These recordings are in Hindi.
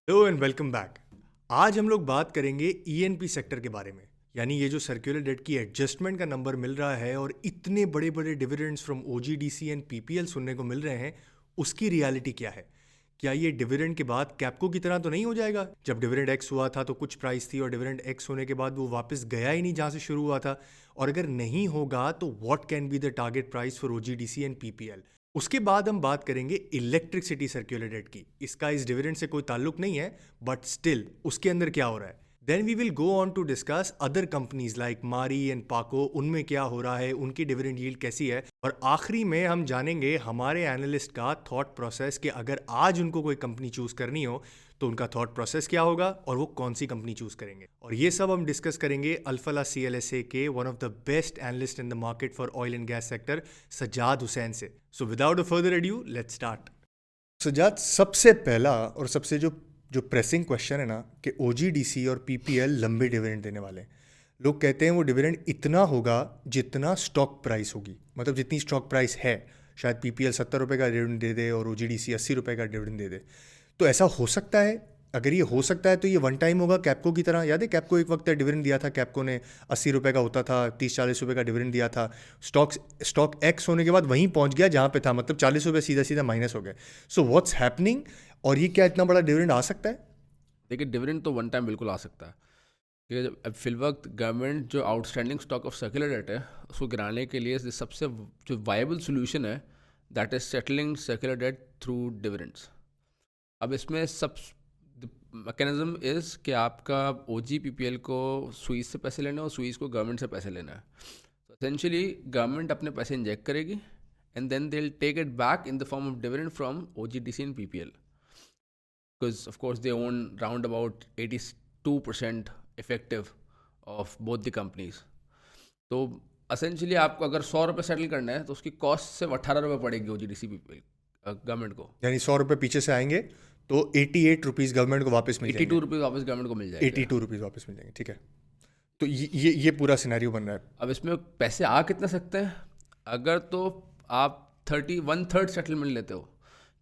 Hello and welcome back. आज हम लोग बात करेंगे ईएनपी सेक्टर के बारे में। यानी ये जो सर्कुलर डेट की एडजस्टमेंट का नंबर मिल रहा है और इतने बड़े बड़े dividends from OGDC and PPL सुनने को मिल रहे हैं, उसकी रियलिटी क्या है। क्या ये डिविडेंड के बाद कैप्को की तरह तो नहीं हो जाएगा? जब डिविडेंड एक्स हुआ था तो कुछ प्राइस थी और डिविडेंड एक्स होने के बाद वो वापस गया ही नहीं जहाँ से शुरू हुआ था। और अगर नहीं होगा तो what can be the target price for OGDC and PPL. उसके बाद हम बात करेंगे इलेक्ट्रिसिटी सर्कुलर डेट की। इसका इस डिविडेंड से कोई ताल्लुक नहीं है, बट स्टिल उसके अंदर क्या हो रहा है। Then we will go on to discuss other companies like Mari and पाको, उनमें क्या हो रहा है, उनकी डिविडेंड यील्ड कैसी है। और आखिरी में हम जानेंगे हमारे एनालिस्ट का थॉट प्रोसेस कि अगर आज उनको कोई कंपनी चूज करनी हो तो उनका थॉट प्रोसेस क्या होगा और वो कौन सी कंपनी चूज करेंगे। और ये सब हम डिस्कस करेंगे अल्फला सीएलएसए के one of the best analyst in the market for oil and gas sector, Sajjad Hussain से। So without a further adieu let's start. Sajjad, सबसे पहला और सबसे जो जो प्रेसिंग क्वेश्चन है ना कि ओजीडीसी और पीपीएल लंबे डिविडेंड देने वाले हैं। लोग कहते हैं वो डिविडेंड इतना होगा जितना स्टॉक प्राइस होगी, मतलब जितनी स्टॉक प्राइस है। शायद पीपीएल 70 रुपये का डिविडेंड दे दे और ओजीडीसी 80 रुपये का डिविडेंड दे दे। तो ऐसा हो सकता है? अगर ये हो सकता है तो ये वन टाइम होगा कैप्को की तरह। याद है कैप्को एक वक्त डिविडेंड दिया था, कैप्को ने 80 रुपये का होता था, 30-40 रुपये का डिविडेंड दिया था। स्टॉक एक्स होने के बाद वहीं पहुंच गया जहां पे था, मतलब 40 रुपये सीधा सीधा माइनस हो गए। So what's happening? और ये क्या इतना बड़ा डिविडेंड आ सकता है? देखिए, डिविडेंड तो वन टाइम बिल्कुल आ सकता है। ठीक है, अब फिल वक्त गवर्नमेंट जो outstanding stock of circular debt है उसको गिराने के लिए सबसे जो वायबल सोल्यूशन है that is settling circular debt through dividends. अब इसमें सब मैकेनिज्म इज़ कि आपका ओ जी पी पी एल को स्वीज से पैसे लेना है और स्वीज को गवर्नमेंट से पैसे लेना है। तो एसेंशियली गवर्नमेंट अपने पैसे इंजेक्ट करेगी and then they will take it back in the form of dividend from O G D C and P P L, because of course they own round about 82% effective of both the companies. तो असेंशली आपको अगर 100 रुपये सेटल करना है तो उसकी कॉस्ट से 18 रुपये पड़ेगी ओ जी डी सी गवर्नमेंट को। यानी 100 रुपये पीछे से आएंगे तो 88 रुपीज़ गवर्नमेंट को वापस मिल एट्टी जाएंगे। टू रुपीज़ वापस गवर्नमेंट को मिल एटी जाएंगे। टू रुपीज़ वापस मिल जाएंगे, ठीक है। तो ये पूरा सिनेरियो बन रहा है। अब इसमें पैसे आ कितना सकते हैं? अगर तो आप 1/3 सेटलमेंट लेते हो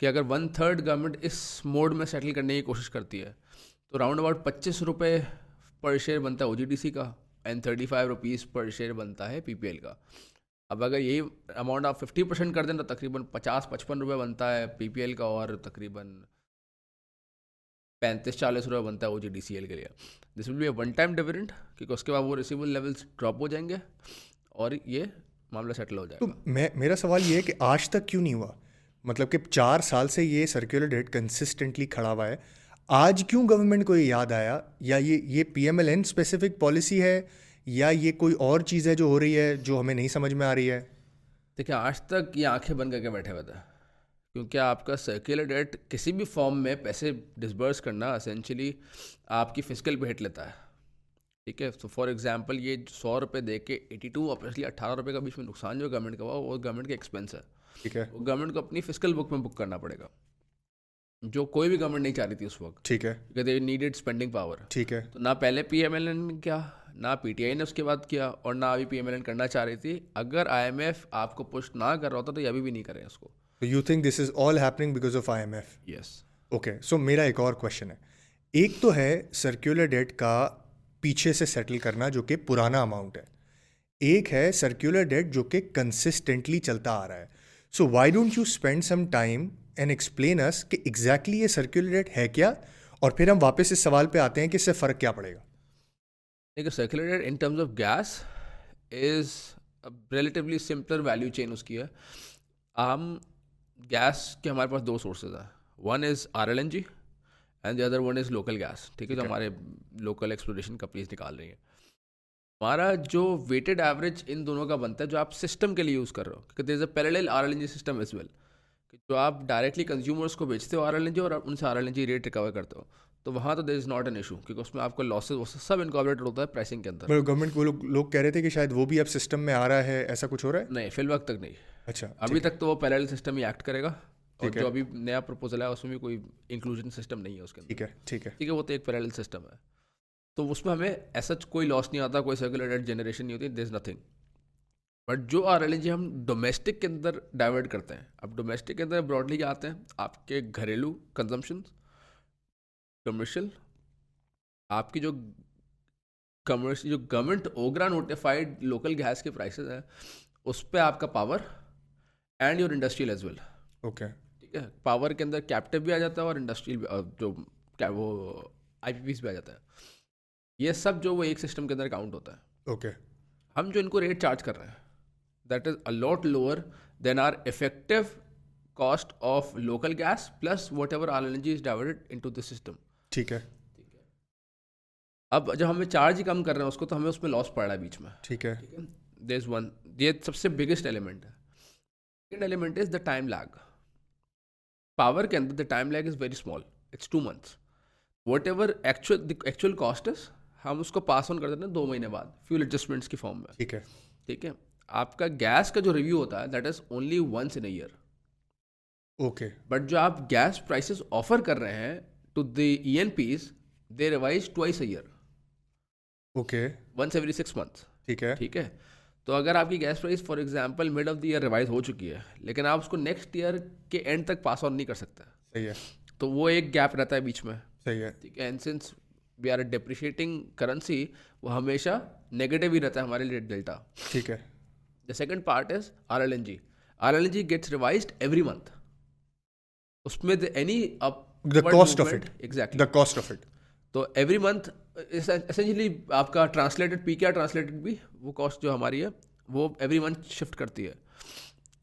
कि अगर 1/3 गवर्नमेंट इस मोड में सेटल करने की कोशिश करती है तो राउंड अबाउट 25 रुपये पर शेयर बनता है ओ जी डी सी का एंड 35 रुपीज़ पर शेयर बनता है पी पी एल का। अब अगर यही अमाउंट आप 50% कर दें तो तकरीबन 50-55 रुपये बनता है पी पी एल का और तकरीबन 35-40 रुपये बनता है ओ जी डी सी एल के लिए। This will be a one time dividend क्योंकि उसके बाद वो रिसीवेबल लेवल्स ड्रॉप हो जाएंगे और ये मामला सेटल हो तो जाएगा। मेरा सवाल ये है कि आज तक क्यों नहीं हुआ? मतलब कि 4 साल से ये सर्कुलर डेट कंसिस्टेंटली खड़ा हुआ है। आज क्यों गवर्नमेंट को ये याद आया? या ये पीएमएलएन स्पेसिफिक पॉलिसी है, या ये कोई और चीज़ है जो हो रही है जो हमें नहीं समझ में आ रही है? देखिए, आज तक ये आंखें बंद करके बैठे हुए थे क्योंकि आपका सर्कुलर डेट किसी भी फॉर्म में पैसे डिसबर्स करना असेंशली आपकी फिजिकल पे हिट लेता है। ठीक है, तो फॉर एग्जांपल ये 100 रुपये दे के 82 ऑब्वियसली 18 रुपये का बीच में नुकसान जो गवर्नमेंट का हुआ वो गवर्नमेंट के एक्सपेंस है। ठीक है। वो गवर्नमेंट को अपनी फिजिकल बुक में बुक करना पड़ेगा, जो कोई भी गवर्नमेंट नहीं चाह रही थी उस वक्त ठीक है। क्योंकि दे नीडेड स्पेंडिंग पावर। ठीक है। तो ना पहले पीएमएलएन ने किया, ना पीटीआई ने उसके बाद किया और ना अभी पीएमएलएन करना चाह रही थी। अगर आईएमएफ आपको पुश ना कर रहा होता तो ये अभी भी नहीं करें उसको। तो you think this is all happening because of IMF? Yes. Okay, so मेरा एक और क्वेश्चन है। एक तो है सर्कुलर डेट का पीछे से सेटल करना जो कि पुराना अमाउंट है, एक है सर्कुलर डेट जो कि कंसिस्टेंटली चलता आ रहा है। So why don't you spend some time and explain us कि एग्जैक्टली ये सर्कुलर डेट है क्या, और फिर हम वापस इस सवाल पे आते हैं कि इससे फ़र्क क्या पड़ेगा। देखिए, circular debt in terms of gas is relatively simpler value chain उसकी है। हम गैस के हमारे पास दो सोर्सेज हैं, one is R L N G and the other one is local gas. ठीक है, ठीक जो है। हमारे लोकल एक्सप्लोरेशन कंपनीज निकाल रही हैं। हमारा जो वेटेड एवरेज इन दोनों का बनता है जो आप सिस्टम के लिए यूज़ कर रहे हो, क्योंकि there is a parallel RLNG system as well, जो आप डायरेक्टली कंज्यूमर्स को बेचते हो आरएलएनजी और आप उनसे आरएलएनजी रेट रिकवर करते हो। तो वहाँ तो there is not an issue क्योंकि उसमें आपको लॉसेज वॉसेज सब इनकॉर्पोरेटेड होता है प्राइसिंग के अंदर। पर गवर्नमेंट को लोग कह रहे थे कि शायद वो भी अब सिस्टम में आ रहा है, ऐसा कुछ हो रहा है? नहीं, फिल वक्त तक नहीं। अच्छा, अभी ठीक है। तक तो वो पैरेलल सिस्टम ही एक्ट करेगा और ठीक जो है। अभी नया प्रपोजल है उसमें भी कोई इंक्लूजन सिस्टम नहीं है उसके अंदर। ठीक है। ठीक है। ठीक है, वो तो एक पैरेलल सिस्टम है। तो उसमें हमें ऐसा कोई लॉस नहीं आता, कोई सर्कुलर जनरेशन नहीं होती, देयर इज नथिंग। बट जो आर एल एन जी हम डोमेस्टिक के अंदर डाइवर्ट करते हैं, अब डोमेस्टिक के अंदर ब्रॉडली क्या आते हैं आपके घरेलू कंजम्पशन, कमर्शियल, आपकी जो कमर्शियल, जो government OGRA notified local gas के प्राइसेस हैं, उस पे आपका power and your industrial as well. Okay ठीक है, पावर के अंदर कैप्टिव भी आ जाता है और इंडस्ट्रियल जो क्या वो आईपीपीस भी आ जाता है। ये सब जो वो एक सिस्टम के अंदर काउंट होता है। ओके हम जो इनको रेट चार्ज कर रहे हैं, that is a lot lower than our effective cost of local gas plus whatever RLNG is diverted into the system. ठीक है अब जब हमें चार्ज ही कम कर रहे हैं उसको, तो हमें उसमें लॉस पड़ रहा है बीच में। ठीक है देयर इज वन, ये सबसे बिगेस्ट एलिमेंट है। Second element is the time lag. Power के अंदर the time lag is very small, it's 2 months। What ever actual cost is, हम उसको पास ऑन कर देते हैं 2 महीने बाद फ्यूल एडजस्टमेंट्स की फॉर्म में। ठीक है ठीक है, आपका गैस का जो रिव्यू होता है that is only once in a year. Okay but जो आप गैस प्राइसेस ऑफर कर रहे हैं to the ENPs, they revise twice a year, okay once every 6 months। ठीक है ठीक है, तो अगर आपकी gas price for example mid of the year revise हो चुकी है, लेकिन आप उसको नेक्स्ट ईयर के एंड तक पास ऑन नहीं कर सकते, सही है तो वो एक गैप रहता है बीच में। सही है ठीक है, and since we are depreciating currency, वो हमेशा नेगेटिव ही रहता है हमारे लिए डेल्टा। ठीक है the second part is RLNG। RLNG gets revised every month. उसमें any the cost of it exactly, the cost of it तो एवरी मंथ एसेंशियली आपका ट्रांसलेटेड PKR ट्रांसलेटेड भी वो कॉस्ट जो हमारी है वो एवरी मंथ शिफ्ट करती है।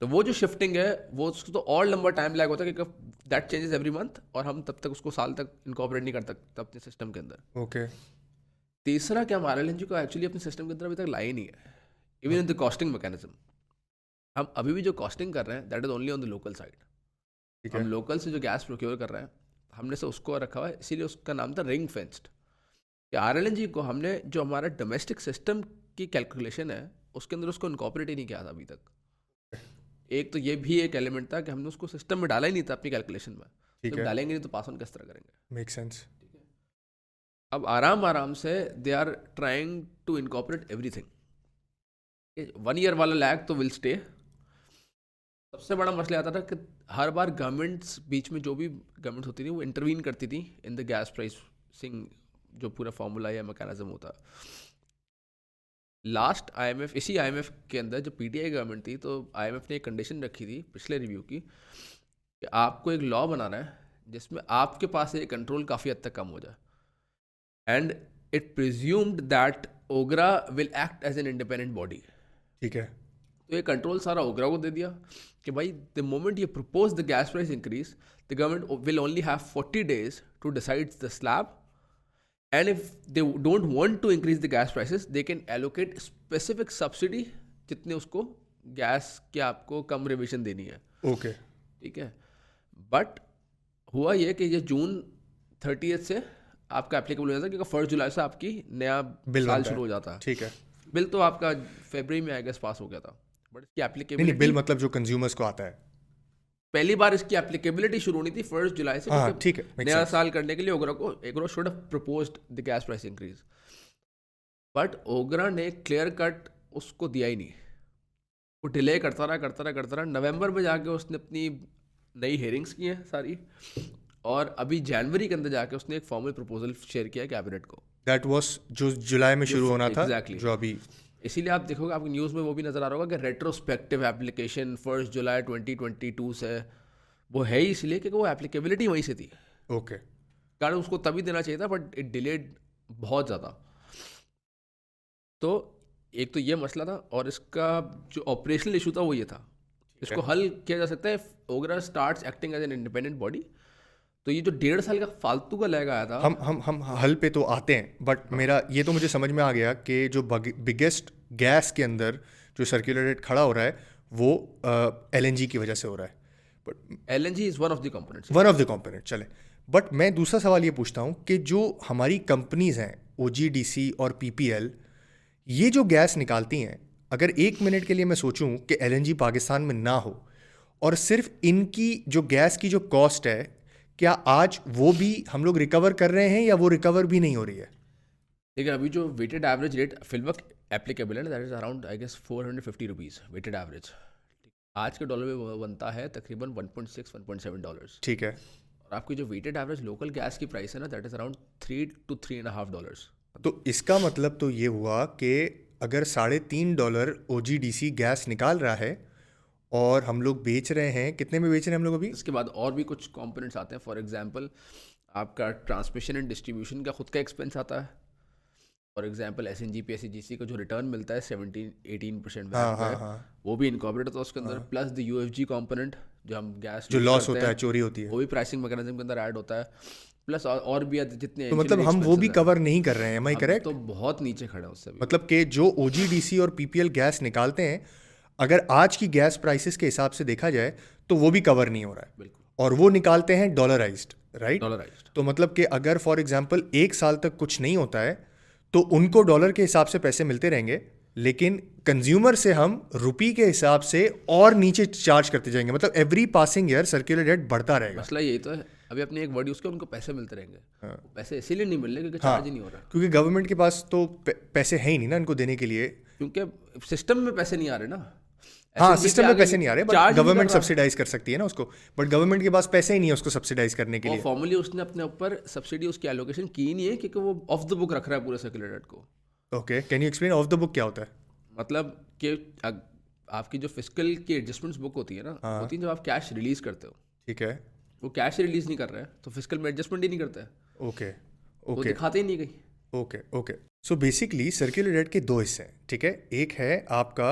तो वो जो शिफ्टिंग है वो उसको तो और लंबा टाइम लैग होता है, क्योंकि दैट चेंजेस एवरी मंथ, और हम तब तक उसको साल तक इनकॉर्पोरेट नहीं कर सकते अपने सिस्टम के अंदर। ओके तीसरा, कि हम RLNG को एक्चुअली अपने सिस्टम के अंदर अभी तक लाए नहीं है, even in the costing mechanism. हम अभी भी जो कॉस्टिंग कर रहे हैं that is only on the local side. ठीक है हम लोकल से जो गैस प्रोक्योर कर रहे हैं, हमने से उसको रखा हुआ है, इसीलिए उसका नाम था रिंग फेंस्ड। कि RLNG को हमने जो हमारा डोमेस्टिक सिस्टम की कैलकुलेशन है उसके अंदर उसको इनकॉर्पोरेट ही नहीं किया था अभी तक। एक तो ये भी एक एलिमेंट था कि हमने उसको सिस्टम में डाला ही नहीं था अपनी कैलकुलेशन में। ठीक जब है डालेंगे नहीं तो पास ऑन किस तरह करेंगे। मेक सेंस अब आराम आराम से they are trying to incorporate everything. 1 year वाला लैग तो विल स्टे। सबसे बड़ा मसला आता था कि हर बार गवर्नमेंट्स बीच में, जो भी गवर्नमेंट्स होती थी वो इंटरवीन करती थी इन द गैस प्राइसिंग, जो पूरा फॉर्मूला या मैकेनिज्म होता। लास्ट IMF, इसी IMF के अंदर जब PTI गवर्नमेंट थी, तो IMF ने एक कंडीशन रखी थी पिछले रिव्यू की कि आपको एक लॉ बनाना है जिसमें आपके पास ये कंट्रोल काफ़ी हद तक कम हो जाए। And it presumed that OGRA will act as an independent body. ठीक है तो ये कंट्रोल सारा ओग्रा को दे दिया कि भाई the moment you propose the gas price increase, the government will only have 40 days to decide the slab, and if they don't want to increase the gas prices they can allocate specific subsidy जितने उसको गैस की आपको कम रिविजन देनी है। ओके ठीक है, बट हुआ ये कि ये जून 30th से आपका एप्लीकेबल हो जाता है, क्योंकि 1 जुलाई से आपकी नया बिल साल बनता शुरू है। हो जाता है। ठीक है बिल तो आपका फरवरी में आई गेस पास हो गया था, बट इसकी नहीं एप्लीकेबिलिटी बिल मतलब जो कंज्यूमर्स को आता है। पहली बार इसकी एप्लीकेबिलिटी शुरू होनी थी 1 जुलाई से, हाँ क्योंकि ठीक है make नया sense. साल करने के लिए OGRA should have proposed the gas price increase, but OGRA ने क्लियर कट उसको दिया ही नहीं। वो डिले करता रहा। नवंबर में जाके उसने अपनी नई हेयरिंग्स की हैं सारी, और अभी जनवरी के अंदर जाके उसने एक फॉर्मल प्रपोजल शेयर किया कैबिनेट को। दैट वाज जो जुलाई में शुरू होना था Exactly. जो अभी इसीलिए आप देखोगे, आपकी न्यूज़ में वो भी नज़र आ रहा होगा कि रेट्रोस्पेक्टिव एप्लीकेशन 1 जुलाई 2022 से, वो है ही इसलिए कि वो एप्लीकेबिलिटी वहीं से थी। ओके कारण उसको तभी देना चाहिए था, बट इट डिलेड बहुत ज़्यादा। तो एक तो ये मसला था, और इसका जो ऑपरेशनल इशू था वो ये था। इसको हल किया जा सकता है OGRA starts acting as an independent body. तो ये जो 1.5 साल का फालतू का लैग आया था, हम हल पे तो आते हैं, बट मेरा ये तो मुझे समझ में आ गया कि जो बिगेस्ट गैस के अंदर जो सर्कुलर रेट खड़ा हो रहा है वो LNG की वजह से हो रहा है। But LNG is one of the components. One of the component चले, बट मैं दूसरा सवाल ये पूछता हूँ कि जो हमारी कंपनीज हैं OGDC और PPL, ये जो गैस निकालती हैं, अगर 1 मिनट के लिए मैं सोचूं कि LNG पाकिस्तान में ना हो और सिर्फ इनकी जो गैस की जो कॉस्ट है, क्या आज वो भी हम लोग रिकवर कर रहे हैं या वो रिकवर भी नहीं हो रही है? लेकिन अभी जो वेटेड एवरेज रेट फिलवक एप्लीकेबल है ना, that is around I guess 450 rupees weighted average. आज के डॉलर में वो बनता है तकरीबन $1.6-1.7। ठीक है और आपकी जो वेटेड एवरेज लोकल गैस की प्राइस है ना, दैट इज़ अराउंड $3 to $3.5। तो इसका मतलब तो ये हुआ कि अगर $3.5 OGDC गैस निकाल रहा है और हम लोग बेच रहे हैं, कितने में बेच रहे हैं हम लोग अभी? इसके बाद और भी कुछ कंपोनेंट्स आते हैं। फॉर एग्जांपल आपका ट्रांसमिशन एंड डिस्ट्रीब्यूशन का खुद का एक्सपेंस आता है। फॉर एग्जांपल SNGP SCGC को जो रिटर्न मिलता है 17-18% हाँ वैट हाँ पे, हाँ, वो भी इनकॉर्पोरेट होता है उसके अंदर। प्लस द UFG कंपोनेंट जो हम गैस जो यूज़ लॉस करते होता है, हैं, चोरी होती है। वो भी प्राइसिंग मैकेनिज्म के अंदर ऐड होता है। प्लस और भी जितने तो मतलब ancillary हम वो भी expenses हैं, कवर नहीं कर रहे हैं, एम आई हम करेक्ट? तो बहुत नीचे खड़े हैं उससे भी। मतलब कि जो OGDC और PPL गैस निकालते हैं, अगर आज की गैस प्राइसेस के हिसाब से देखा जाए तो वो भी कवर नहीं हो रहा है, बिल्कुल और वो निकालते हैं डॉलराइज्ड, राइट? डॉलराइज्ड। तो मतलब कि अगर फॉर एग्जांपल 1 साल तक कुछ नहीं होता है तो उनको डॉलर के हिसाब से पैसे मिलते रहेंगे, लेकिन कंज्यूमर से हम रुपी के हिसाब से और नीचे चार्ज करते जाएंगे। मतलब every passing year circular debt बढ़ता रहेगा। मसला यही तो है। अभी अपने एक वर्ड यूज़ किया, उनको पैसे मिलते रहेंगे। वो पैसे इसीलिए नहीं मिल रहे क्योंकि हाँ, चार्ज ही नहीं हो रहा, क्योंकि गवर्नमेंट के पास तो पैसे हैं ही नहीं ना इनको देने के लिए। क्योंकि सिस्टम में पैसे नहीं आ रहे ना। हाँ, SNGP सिस्टम में आगे पैसे नहीं आ रहे, बट चार्ज नहीं कर गवर्नमेंट रहा। सब्सिडाइज कर सकती है ना उसको, बट गवर्नमेंट के पास पैसे ही नहीं है उसको सब्सिडाइज करने के और लिए। फॉर्मली उसने अपने ऊपर सब्सिडी उसकी एलोकेशन की नहीं है, क्योंकि वो ऑफ द बुक रख रहा है पूरे सर्कुलर डेट को। Okay, can you explain of the book क्या होता है? मतलब कि आपकी जो फिजिकल की एडजस्टमेंट्स बुक होती है ना, हाँ। होती है जब आप कैश रिलीज करते हो। ठीक है, वो कैश रिलीज नहीं कर रहे हैं तो फिजिकल में एडजस्टमेंट ही नहीं करते हैं, ओके वो ओके दिखाते ही नहीं कहीं। Okay okay. So basically circular debt के 2 हिस्से हैं, ठीक है? एक है आपका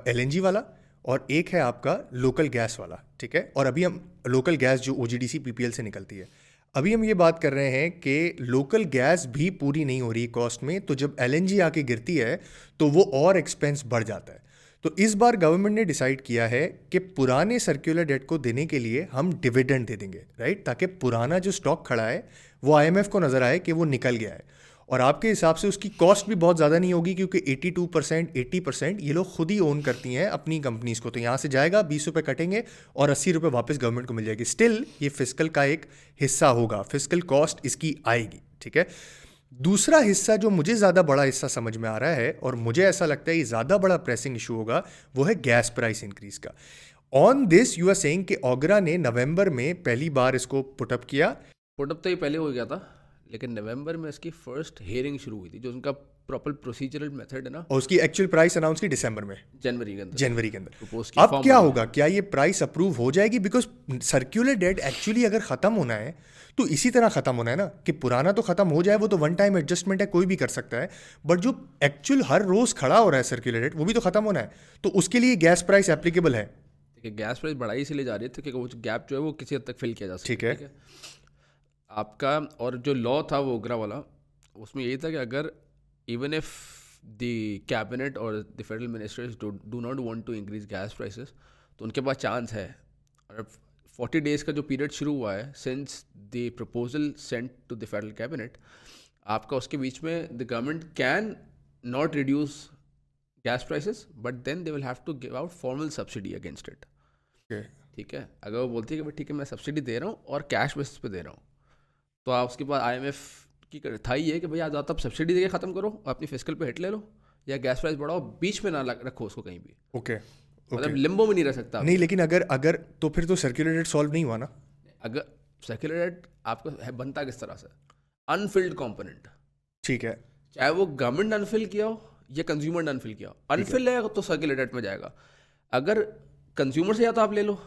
LNG वाला और एक है आपका लोकल गैस वाला, ठीक है? और अभी हम लोकल गैस जो OGDC PPL से निकलती है, अभी हम ये बात कर रहे हैं कि लोकल गैस भी पूरी नहीं हो रही कॉस्ट में, तो जब LNG आके गिरती है तो वो और एक्सपेंस बढ़ जाता है। तो इस बार गवर्नमेंट ने डिसाइड किया है कि पुराने सर्कुलर डेट को देने के लिए हम डिविडेंड दे देंगे, राइट? ताकि पुराना जो स्टॉक खड़ा है वो IMF को नज़र आए कि वो निकल गया है, और आपके हिसाब से उसकी कॉस्ट भी बहुत ज़्यादा नहीं होगी, क्योंकि 82% 80% ये लोग खुद ही ओन करती हैं अपनी कंपनीज को। तो यहाँ से जाएगा, 20 रुपये कटेंगे और 80 रुपये वापस गवर्नमेंट को मिल जाएगी। स्टिल ये फिस्कल का एक हिस्सा होगा, फिस्कल कॉस्ट इसकी आएगी, ठीक है? दूसरा हिस्सा जो मुझे ज़्यादा बड़ा हिस्सा समझ में आ रहा है, और मुझे ऐसा लगता है ये ज़्यादा बड़ा प्रेसिंग इशू होगा, वो है गैस प्राइस इंक्रीज का। On this you are saying कि ओगरा ने नवंबर में पहली बार इसको पुटअप किया। पुटअप तो ये पहले हो गया था, लेकिन नवंबर में इसकी फर्स्ट हियरिंग शुरू हुई थी, जो उनका प्रॉपर प्रोसीजरल मेथड है ना, और उसकी एक्चुअल प्राइस अनाउंस की दिसंबर में, जनवरी के अंदर जनवरी के अंदर। प्रपोज की अब फॉर्म क्या में। होगा, क्या ये प्राइस अप्रूव हो जाएगी? बिकॉज सर्कुलर डेट एक्चुअली अगर ख़त्म होना है तो इसी तरह ख़त्म होना है ना, कि पुराना तो ख़त्म हो जाए, वो तो वन टाइम एडजस्टमेंट है, कोई भी कर सकता है, बट जो एक्चुअल हर रोज़ खड़ा हो रहा है सर्कुलर डेट, वो भी तो ख़त्म होना है। तो उसके लिए गैस प्राइस एप्लीकेबल है। देखिए गैस प्राइस बढ़ाई इसीलिए जा रही है क्योंकि वो गैप जो है वो किसी हद तक फिल किया जा सके। ठीक है। आपका और जो लॉ था वो ओगरा वाला, उसमें यही था कि अगर इवन इफ द कैबिनेट और the federal ministers do not want to increase gas prices, तो उनके पास चांस है। और 40 डेज़ का जो पीरियड शुरू हुआ है since the proposal sent to the federal cabinet, आपका उसके बीच में the government can not reduce gas prices, but then they will have to give out formal subsidy against it. ठीक है, अगर वो बोलती है कि भाई ठीक है मैं सब्सिडी दे रहा हूँ और कैश बेसिस पे दे रहा हूँ, तो आप उसके बाद IMF की था ही है कि भाई आज आप सब्सिडी देके ख़त्म करो, अपनी फिजिकल पे हिट ले लो, या गैस प्राइस बढ़ाओ, बीच में ना रखो उसको कहीं भी। ओके, मतलब लिम्बो में नहीं रह सकता आप। नहीं, लेकिन अगर अगर तो फिर तो सर्कुलर डेट सॉल्व नहीं हुआ ना। अगर सर्कुलर डेट आपका है बनता किस तरह से, अनफिल्ड कंपोनेंट, ठीक है, चाहे वो गवर्नमेंट ने अनफिल किया हो या कंज्यूमर ने अनफिल किया हो, अनफिल है तो सर्कुलर डेट में जाएगा। अगर कंज्यूमर से या तो आप ले लो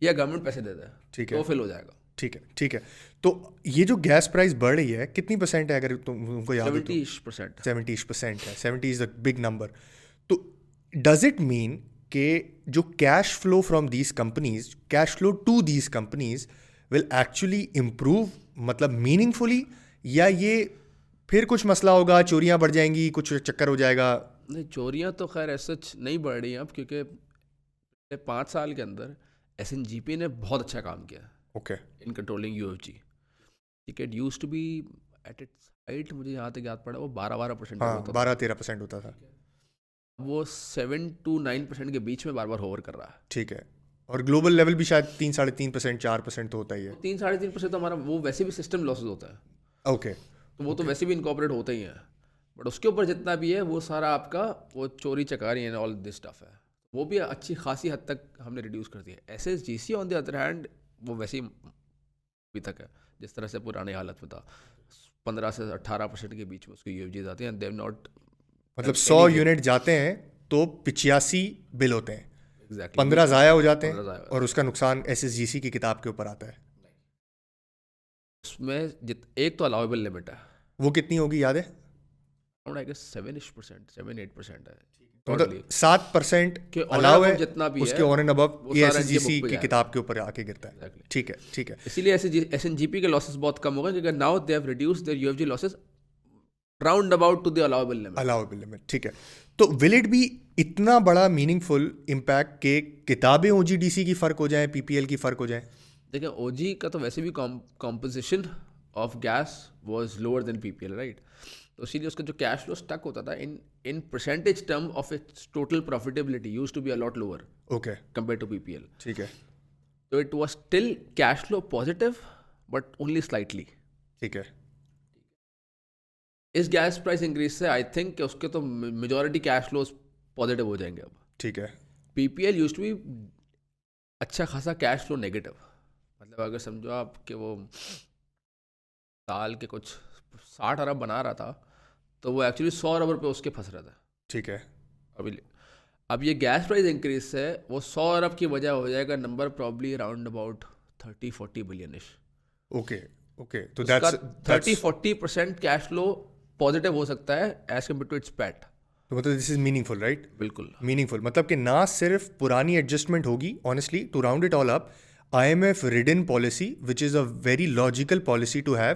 या गवर्नमेंट पैसे दे दे, ठीक है, तो फिल हो जाएगा। ठीक है, ठीक है। तो ये जो गैस प्राइस बढ़ रही है कितनी परसेंट है, अगर तुमको याद हो तो? 70%। 70% है। 70 इज द बिग नंबर। तो डज इट मीन कि जो cash flow from these companies, cash flow to these companies will actually improve, मतलब मीनिंगफुली, या ये फिर कुछ मसला होगा, चोरियां बढ़ जाएंगी, कुछ चक्कर हो जाएगा? नहीं, चोरियां तो खैर ऐसा नहीं बढ़ रही हैं अब, क्योंकि पिछले 5 साल के अंदर SNGP ने बहुत अच्छा काम किया ओके, इन कंट्रोलिंग UFG। ठीक है, used to be at its height, मुझे यहाँ तक याद पड़ा वो 12% हाँ, होता था, 12-13% होता था। वो 7 to 9% के बीच में बार बार होवर कर रहा है। ठीक है, और ग्लोबल लेवल भी शायद 3-3.5%, 4% तो होता ही है। 3-3.5% तो हमारा वो वैसे भी सिस्टम लॉसेज होता है, ओके, तो वो तो वैसे भी इनकॉर्पोरेट होता ही है, बट उसके ऊपर जितना भी है वो सारा आपका वो चोरी चकारी एंड ऑल दिस स्टफ है, वो भी अच्छी खासी हद तक हमने रिड्यूस कर दिया है। SSGC on the other hand वो वैसे ही अभी तक है, जिस तरह से पुरानी हालत में था। 15 से 18% के बीच में उसकी यूएफजीज आती हैं, देव नॉट मतलब 100 यूनिट जाते हैं तो 85 बिल होते हैं, एग्जैक्टली 15 ज़ाया हो जाते 15 हैं और उसका नुकसान SSGC की किताब के ऊपर आता है। उसमें एक तो अलाउेबल लिमिट है, वो कितनी होगी याद है? आई गेस 7-8% है तो मतलब 7% कि अलाउ है, जितना भी उसके है ऑन एंड अबव वो ये सारा इनके SSGC book पे की जाएगा। किताब के ऊपर आके गिरता है। Exactly. ठीक है, ठीक है, इसीलिए एसएनजीपी के लॉसेस बहुत कम हो गए, क्योंकि now they have reduced their UFG losses round about to the allowable limit. Allowable limit, ठीक है। तो विल इट बी इतना बड़ा मीनिंगफुल इम्पैक्ट के किताबें OGDC की फ़र्क हो जाए, PPL की फ़र्क हो जाए? देखिए ओजी का तो वैसे भी composition of gas was lower than PPL, right? तो इसीलिए उसका जो कैश फ्लो स्टक होता था in percentage term of its total profitability used to be a lot lower okay, compare to PPL. ठीक है, तो it was still cash flow positive but only slightly. ठीक है, इस गैस प्राइस इंक्रीज से आई थिंक उसके तो मेजॉरिटी कैश फ्लोज पॉजिटिव हो जाएंगे अब। ठीक है। पीपीएल यूज्ड टू बी अच्छा खासा कैश फ्लो नेगेटिव, मतलब अगर समझो आप कि वो साल के कुछ 60 अरब बना रहा था, तो वो एक्चुअली 100 अरब रुपये उसके फंस रहा था। ठीक है, अभी अब ये गैस प्राइस इंक्रीज से वो 100 अरब की वजह हो जाएगा number probably around about 30-40 billionish. Okay, okay. तो उसका दैट्स 30-40% कैश फ्लो पॉजिटिव हो सकता है as compare to its PAT. तो मतलब दिस इज मीनिंगफुल, राइट? बिल्कुल मीनिंगफुल मतलब कि ना सिर्फ पुरानी एडजस्टमेंट होगी, honestly to round it all up, IMF ridden policy which is a very logical policy to have,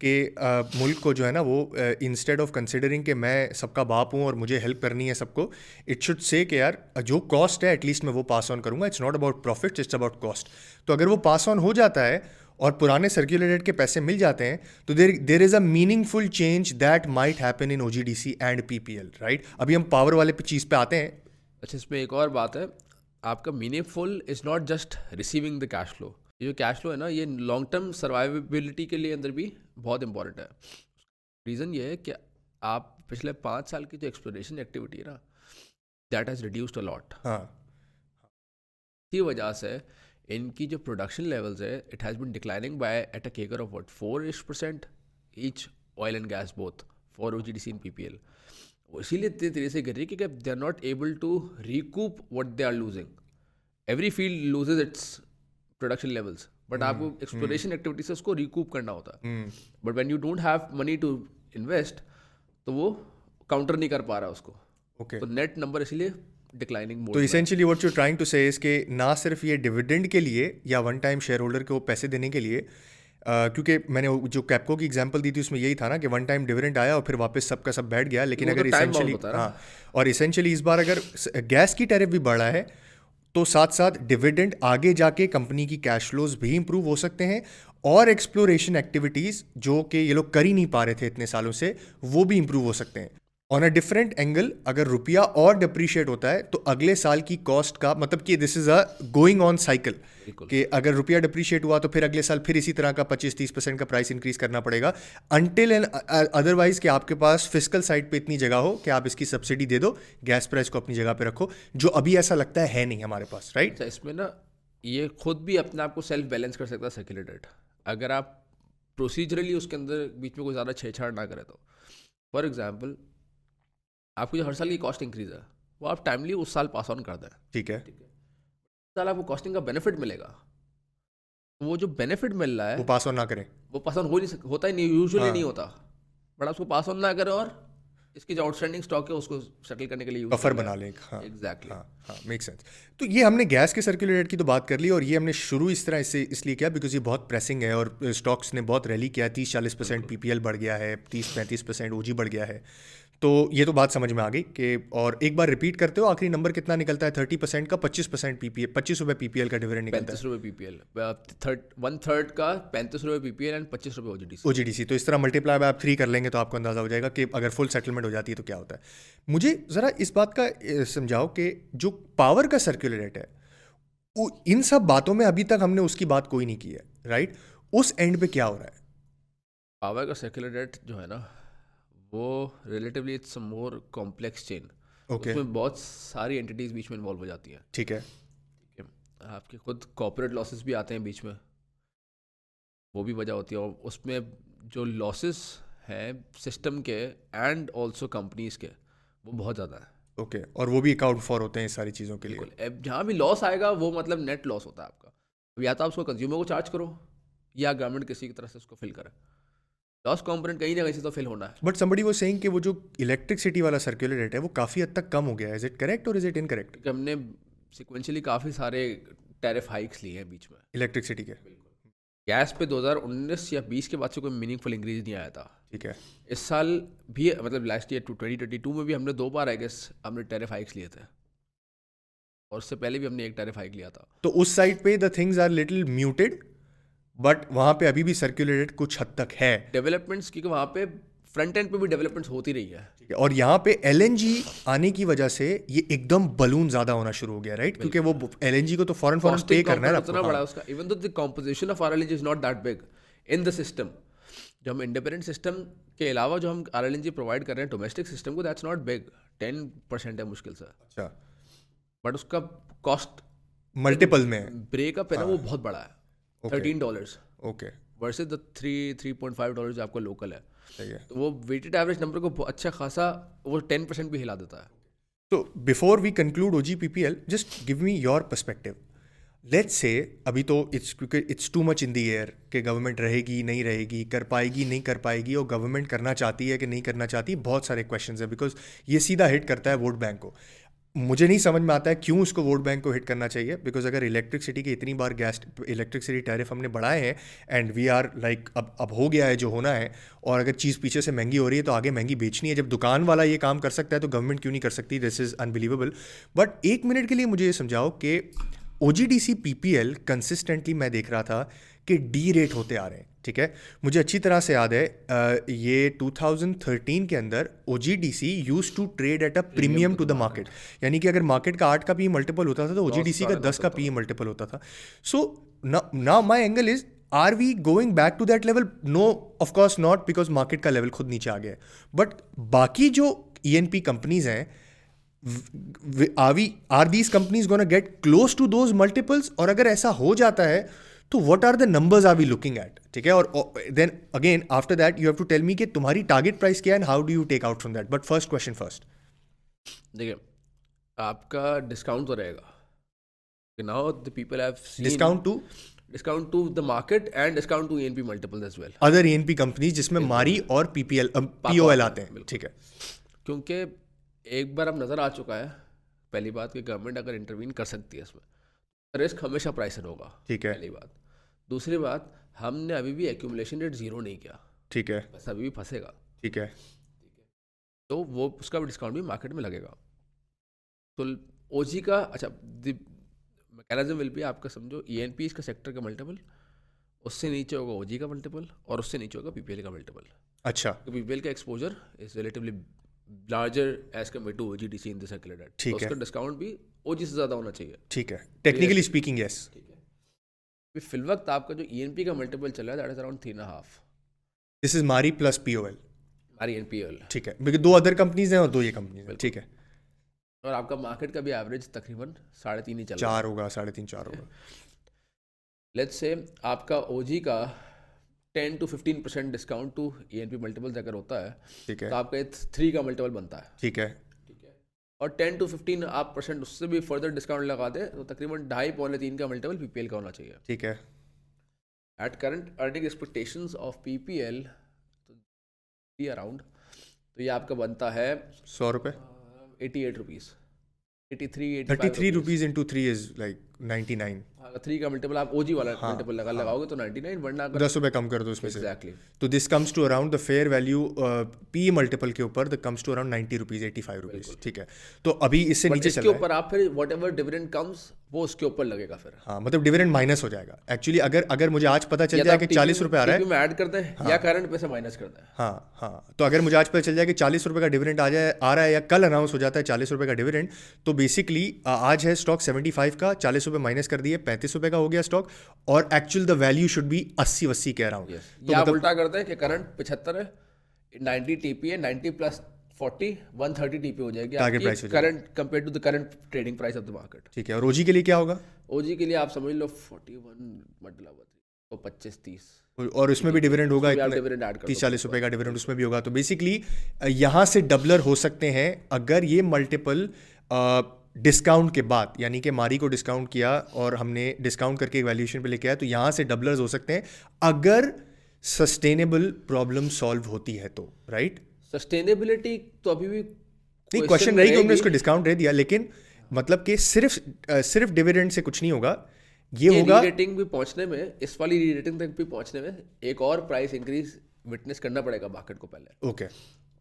कि मुल्क को जो है ना वो इंस्टेड ऑफ कंसिडरिंग कि मैं सबका बाप हूँ और मुझे हेल्प करनी है सबको, इट शुड से कि यार जो कॉस्ट है एटलीस्ट मैं वो पास ऑन करूँगा, it's not about profit, it's about cost. तो अगर वो पास ऑन हो जाता है और पुराने सर्कुलेटेड के पैसे मिल जाते हैं, तो there is a meaningful change that might happen in OGDC and PPL, right? अभी हम पावर वाले चीज़ पे आते हैं। अच्छा, इसमें एक और बात है, आपका meaningful is not just receiving the cash flow. ये जो कैश फ्लो है ना, ये लॉन्ग टर्म सर्वाइवेबिलिटी के लिए अंदर भी बहुत इंपॉर्टेंट है। रीज़न ये है कि आप पिछले 5 साल की जो एक्सप्लोरेशन एक्टिविटी है ना, that has reduced a lot. हाँ, इसी वजह से इनकी जो प्रोडक्शन लेवल्स है, it has been declining by at a CAGR of what 4% each, oil and gas both for OGDC and PPL। वो इसीलिए इतनी तेज़ी से गिर रही है क्योंकि they are not able to recoup what they are losing. Every field loses its production levels, but आपको एक्सप्लोरेशन एक्टिविटी से उसको रिकूप करना होता है। But when you don't have money to invest, तो वो काउंटर नहीं कर पा रहा उसको। ओके। तो नेट नंबर इसीलिए डिक्लाइनिंग मोड तो में है। Essentially what you trying to say is कि ना सिर्फ ये डिविडेंड के लिए या वन टाइम शेयर होल्डर को पैसे देने के लिए, क्योंकि मैंने जो कैपको की एग्जांपल दी थी उसमें यही था ना कि वन टाइम डिविडेंड आया और फिर वापस सबका सब बैठ गया, लेकिन वो तो अगर time bound इसेंशियली होता है ना। हाँ, और इसेंशियली इस बार अगर गैस की टैरिफ भी बढ़ा है, तो साथ साथ डिविडेंड आगे जाके कंपनी की कैश फ्लोज भी इंप्रूव हो सकते हैं, और एक्सप्लोरेशन एक्टिविटीज़ जो कि ये लोग कर ही नहीं पा रहे थे इतने सालों से, वो भी इंप्रूव हो सकते हैं। ऑन अ डिफरेंट एंगल, अगर रुपया और डिप्रिशिएट होता है तो अगले साल की कॉस्ट का मतलब कि this is a going on cycle, बिल्कुल। कि अगर रुपया डिप्रिशिएट हुआ तो फिर अगले साल फिर इसी तरह का 25-30% का प्राइस इंक्रीज करना पड़ेगा, अनटिल एंड अदरवाइज कि आपके पास फिस्कल साइड पे इतनी जगह हो कि आप इसकी सब्सिडी दे दो, गैस प्राइस को अपनी जगह पे रखो, जो अभी ऐसा लगता है नहीं हमारे पास, राइट? अच्छा, इसमें ना ये खुद भी अपने आप को सेल्फ बैलेंस कर सकता है सर्कुलर डेट, अगर आप प्रोसीजरली उसके अंदर बीच में कोई ज़्यादा छेड़छाड़ ना करें तो। फॉर एग्जाम्पल, आपकी जो हर साल की कॉस्ट इंक्रीज है, वो आप टाइमली उस साल पास ऑन कर दें, ठीक है, उस साल आपको कॉस्टिंग का बेनिफिट मिलेगा। वो जो बेनिफिट मिल रहा वो है पास ऑन ना करें। वो पास ऑन हो नहीं होता ही नहीं, यूजुअली हाँ। नहीं होता, बट आप उसको पास ऑन ना करें और इसकी जो आउटस्टैंडिंग स्टॉक है उसको सेटल करने के लिए यूज बफर बना लें। हाँ, एग्जैक्टली। हाँ, हाँ, मेक सेंस। तो ये हमने गैस के सर्कुलेटेड की तो बात कर ली, और ये हमने शुरू इस तरह इससे इसलिए किया बिकॉज ये बहुत प्रेसिंग है और स्टॉक्स ने बहुत रैली किया है, 30-40% PPL बढ़ गया है, 30-35% OG बढ़ गया है। तो ये तो बात समझ में आ गई कि, और एक बार रिपीट करते हो आखिरी नंबर कितना निकलता है? 30% का 25% PPL, 25 रुपये PPL का डिविडेंड निकलता है। 35 रुपये PPL, 1/3 का 35 रुपये PPL एंड 25 रुपये OGDC। OGDC तो इस तरह मल्टीप्लाई आप 3 कर लेंगे तो आपको अंदाज़ा हो जाएगा कि अगर फुल सेटलमेंट हो जाती है तो क्या होता है। मुझे ज़रा इस बात का समझाओ कि जो पावर का सर्कुलर रेट है, इन सब बातों में अभी तक हमने उसकी बात कोई नहीं की है, राइट? उस एंड पे क्या हो रहा है? पावर का सर्कुलर डेट जो है ना, वो relatively it's a more complex chain. Okay, उसमें बहुत सारी एंटिटीज बीच में इन्वॉल्व हो जाती हैं। ठीक है, ठीक है, आपके खुद कॉर्पोरेट लॉसेस भी आते हैं बीच में, वो भी वजह होती है, और उसमें जो लॉसेस हैं सिस्टम के एंड ऑल्सो कंपनीज के, वो बहुत ज़्यादा है। ओके, और वो भी अकाउंट फॉर होते हैं इस सारी चीज़ों के लिए। बिल्कुल, अब जहाँ भी लॉस आएगा वो मतलब नेट लॉस होता है आपका। अब या तो आप उसको कंज्यूमर को चार्ज करो या गवर्नमेंट किसी की तरफ से उसको फिल करे। लॉस कंपोनेंट कहीं ना कहीं से तो फिल होना है। बट समबडी वो सेइंग कि वो जो इलेक्ट्रिसिटी वाला सर्कुलर रेट है वो काफ़ी हद तक कम हो गया है। इज इट करेक्ट और इज इट इनकरेक्ट? क्योंकि हमने सिक्वेंशली काफ़ी सारे टैरिफ हाइक्स लिए हैं बीच में। इलेक्ट्रिसिटी के। गैस पे 2019 या 20 के बाद से कोई मीनिंगफुल इंक्रीज नहीं आया था। ठीक है। इस साल भी मतलब लास्ट ईयर 2022 में भी हमने 2 बार आई गेस हमने टैरिफ हाइक्स लिए थे, और उससे पहले भी हमने एक टैरिफ हाइक लिया था। तो उस साइड पे the things are little muted, but वहाँ पे अभी भी सर्कुलर रेट कुछ हद तक है। डेवलपमेंट्स, क्योंकि वहाँ पे फ्रंट एंड पे भी डेवलपमेंट्स होती रही है। ठीक है, और यहाँ पे एलएनजी आने की वजह से ये एकदम बलून ज़्यादा होना शुरू हो गया, राइट? क्योंकि वो एलएनजी को तो फॉरन पे कॉस्टिंग करना है कंपोनेंट आपको। उतना बड़ा है उसका, even though the composition of RLNG is not that big in the system. जो हम इंडिपेंडेंट सिस्टम के अलावा जो हम आरएलएनजी प्रोवाइड कर रहे हैं डोमेस्टिक सिस्टम को, दैट्स नॉट बिग, 10% है मुश्किल से। अच्छा, बट उसका कॉस्ट मल्टीपल में है। ब्रेकअप है ना, वो बहुत बड़ा है, $13 ओके, वर्सेज द $3.5 जो आपका लोकल है। सही है। तो वो वेटेड एवरेज नंबर को अच्छा खासा वो 10% भी हिला देता है। तो before we conclude OGPPL, just give me your perspective. Let's say अभी तो क्योंकि it's too much in the air कि गवर्नमेंट रहेगी नहीं रहेगी, कर पाएगी नहीं कर पाएगी, और गवर्नमेंट करना चाहती है कि नहीं करना चाहती, बहुत सारे क्वेश्चंस है, बिकॉज ये सीधा हिट करता है वोट बैंक को। मुझे नहीं समझ में आता है क्यों उसको वोट बैंक को हिट करना चाहिए, बिकॉज अगर इलेक्ट्रिसिटी के इतनी बार गैस इलेक्ट्रिसिटी टैरिफ हमने बढ़ाए हैं एंड वी आर लाइक अब हो गया है जो होना है, और अगर चीज़ पीछे से महंगी हो रही है तो आगे महंगी बेचनी है। जब दुकान वाला ये काम कर सकता है तो गवर्नमेंट क्यों नहीं कर सकती? This is unbelievable. बट एक मिनट के लिए मुझे ये समझाओ कि OGDC PPL कंसिस्टेंटली मैं देख रहा था कि डी रेट होते आ रहे हैं, ठीक है? मुझे अच्छी तरह से याद है ये 2013 के अंदर OGDC used to trade at a premium to the market, यानी कि अगर मार्केट का 8 का पी मल्टीपल होता था तो OGDC का 10 का पी मल्टीपल होता था। So now my angle is, are we going back to that level? No, of course not, because market का लेवल खुद नीचे आ गया है। बट बाकी जो ENP कंपनीज हैं, are these companies gonna get close to those multiples? और अगर ऐसा हो जाता है तो what are the numbers are we looking at? ठीक है, और then again after that you have to tell me कि तुम्हारी target price क्या है and how do you take out from that? But first question first. देखिए, आपका डिस्काउंट तो रहेगा। Now the people have seen discount to the market and discount to ENP multiples as well. Other ENP companies जिसमें मारी और POL आते हैं, ठीक है? क्योंकि एक बार अब नज़र आ चुका है, पहली बात कि गवर्नमेंट अगर इंटरवीन कर सकती है इसमें, रिस्क हमेशा प्राइसर होगा, ठीक है? पहली बात। दूसरी बात, हमने अभी भी एक्यूमुलेशन रेट 0 नहीं किया, ठीक है, बस अभी भी फंसेगा, ठीक है, तो वो उसका भी डिस्काउंट भी मार्केट में लगेगा। तो OG का अच्छा मैकेनिज्म विल भी आपका समझो ENP का सेक्टर का मल्टीपल, उससे नीचे होगा OG का मल्टीपल, और उससे नीचे होगा PPL का मल्टीपल। अच्छा, तो PPL का exposure is relatively larger as compare to OGDC in the circular debt, ठीक है, उसका डिस्काउंट भी OG से ज़्यादा होना चाहिए, ठीक है, टेक्निकली स्पीकिंग यस। ठीक है। फिल वक्त आपका जो ENP का मल्टीपल चल रहा है that is around 3.5, this is मारी प्लस POL, हमारी NPL, ठीक है, क्योंकि 2 अदर कंपनीज हैं और 2 ये कंपनीज हैं, ठीक है। और आपका मार्केट का भी एवरेज तकरीबन 3.5 ही चल रहा है, 4 होगा, 3.5 4 होगा। लेट्स से आपका OG का 10 to 15% discount to ENP multiples अगर होता है, ठीक है, तो आपका 3 का मल्टीपल बनता है, ठीक है, ठीक है। और 10 to 15 आप % उससे भी फर्दर डिस्काउंट लगा दे तो तकरीबन 2.5-3 का मल्टीपल PPL का होना चाहिए। ठीक है, at current earning expectations of PPL तो अराउंड, तो ये आपका बनता है 100 रुपये, 88 rupees, 83 33 rupees into 3 is like 99। 3 का मल्टीपल आप OG वाला मल्टीपल लगाओगे तो 99, वरना अगर 10 रुपये कम कर दो उसमें से, एग्जैक्टली, तो this comes to around the fair value P multiple के ऊपर the comes to around 90 rupees, 85 rupees, ठीक है। तो अभी इससे नीचे चल इसके रहा है, ऊपर आप फिर वट एवर डिविडेंड कम्स वो उसके ऊपर लगेगा फिर। हाँ, मतलब डिविडेंड माइनस हो जाएगा एक्चुअली। अगर मुझे आज पता चल जाए कि 40 रुपये आ रहा है, में ऐड करते हैं या करंट पे से माइनस करते हैं, हाँ हाँ, तो अगर मुझे आज पता चल जाए कि 40 रुपये का डिविडेंड आ रहा है, या कल अनाउंस हो जाता है 40 रुपये का डिविडेंड, तो बेसिकली आज है स्टॉक 75 का, 40 रुपये माइनस कर दिए, 35 रुपये का हो गया स्टॉक, और actual the value should be 80 के अराउंड। तो आप उल्टा करते हैं कि करंट 75 है, 90 TP है, 90 प्लस 40 130 TP हो जाएगी target price, current compare to the current trading price of the market. ठीक है, और OG के लिए क्या होगा? OG के लिए आप समझ लो 41 मतलब तो 25-30 और उसमें भी डिविडेंड होगा आप इतना डिविडेंड ऐड कर 30-40 रुपए का डिविडेंड उसमें भी होगा, तो बेसिकली यहाँ से डबलर हो सकते हैं अगर ये मल्टीपल डिस्काउंट के बाद, यानी कि मारी को डिस्काउंट किया और हमने डिस्काउंट करके वैल्यूएशन पे लेके आया, तो यहाँ से डबलर्स हो सकते हैं अगर सस्टेनेबल प्रॉब्लम सॉल्व होती है तो, राइट? सस्टेनेबिलिटी तो अभी भी नहीं, क्वेश्चन रही कि हमने उसको डिस्काउंट दे दिया, लेकिन मतलब कि सिर्फ डिविडेंड से कुछ नहीं होगा, ये होगा री-रेटिंग भी पहुंचने में, इस वाली री-रेटिंग तक भी पहुंचने में एक और प्राइस इंक्रीज विटनेस करना पड़ेगा मार्केट को पहले। ओके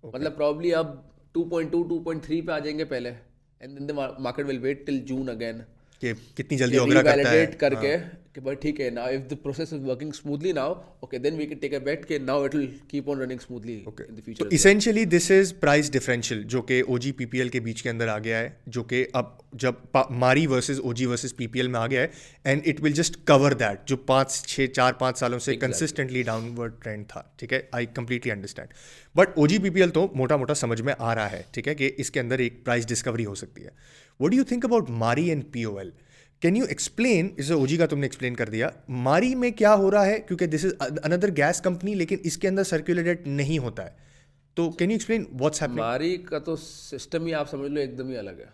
मतलब प्रॉब्ली अब 2.2 2.3 पे आ जाएंगे पहले, and then the market will wait till June again कि कितनी जल्दी ओगरा करता है। रिवैलिडेट करके कि भाई ठीक है, now if the process is working smoothly now, okay then we can take a bet कि now it will keep on running smoothly in the future. तो essentially this is price differential जो कि ओजी पीपीएल के बीच के अंदर आ गया है, जो कि अब जब मारी वर्सेस ओजी वर्सेस पीपीएल में आ गया है, and it will just cover that जो 4-5 सालों से कंसिस्टेंटली डाउनवर्ड ट्रेंड था, ठीक है? I completely understand, but OG PPL तो मोटा मोटा समझ में आ रहा है, ठीक है, कि इसके अंदर एक प्राइस डिस्कवरी हो सकती है। What do you think about Mari and POL? Can you explain, इसे ओजी का तुमने एक्सप्लेन कर दिया, मारी में क्या हो रहा है, क्योंकि this is another gas company लेकिन इसके अंदर सर्कुलर डेट नहीं होता है, तो can you explain what's happening? मारी का तो सिस्टम ही आप समझ लो एकदम ही अलग है।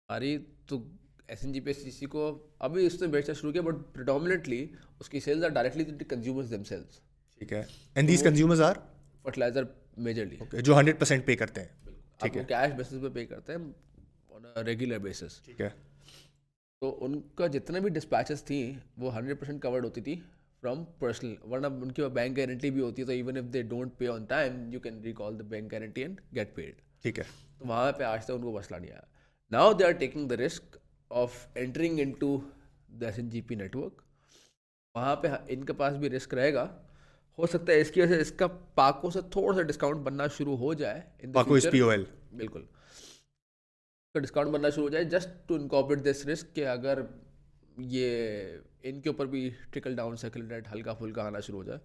मारी तो एसएनजीपीएससी को अभी इसने बेचना शुरू किया, बट प्रिडोमिनेटली उसकी sales are directly to the consumers themselves, ठीक है, and these consumers are fertiliser majorly, जो 100% पे करते हैं, ठीक है, कैश बेसिस पे पे करते हैं ऑन अ रेगुलर बेसिस। ठीक है, तो उनका जितने भी डिस्पैचेस थी वो 100% कवर्ड होती थी फ्रॉम पर्सनल, वरना उनकी बैंक गारंटी भी होती है, तो even if they don't pay on time you can recall the bank guarantee and get paid. ठीक है, तो वहाँ पे आज तक उनको मसला नहीं आया। Now they are taking the risk of entering into the SNGP network, वहाँ पे इनके पास भी रिस्क रहेगा। हो सकता है इसकी वजह से इसका पाको से थोड़ा सा डिस्काउंट बनना शुरू हो जाए इन द पाको इज फ्यूचर। पीओएल, बिल्कुल डिस्काउंट बनना शुरू हो जाए, just to incorporate this risk कि अगर ये इनके ऊपर भी ट्रिकल डाउन सर्कुलर डेट हल्का फुल्का आना शुरू हो जाए,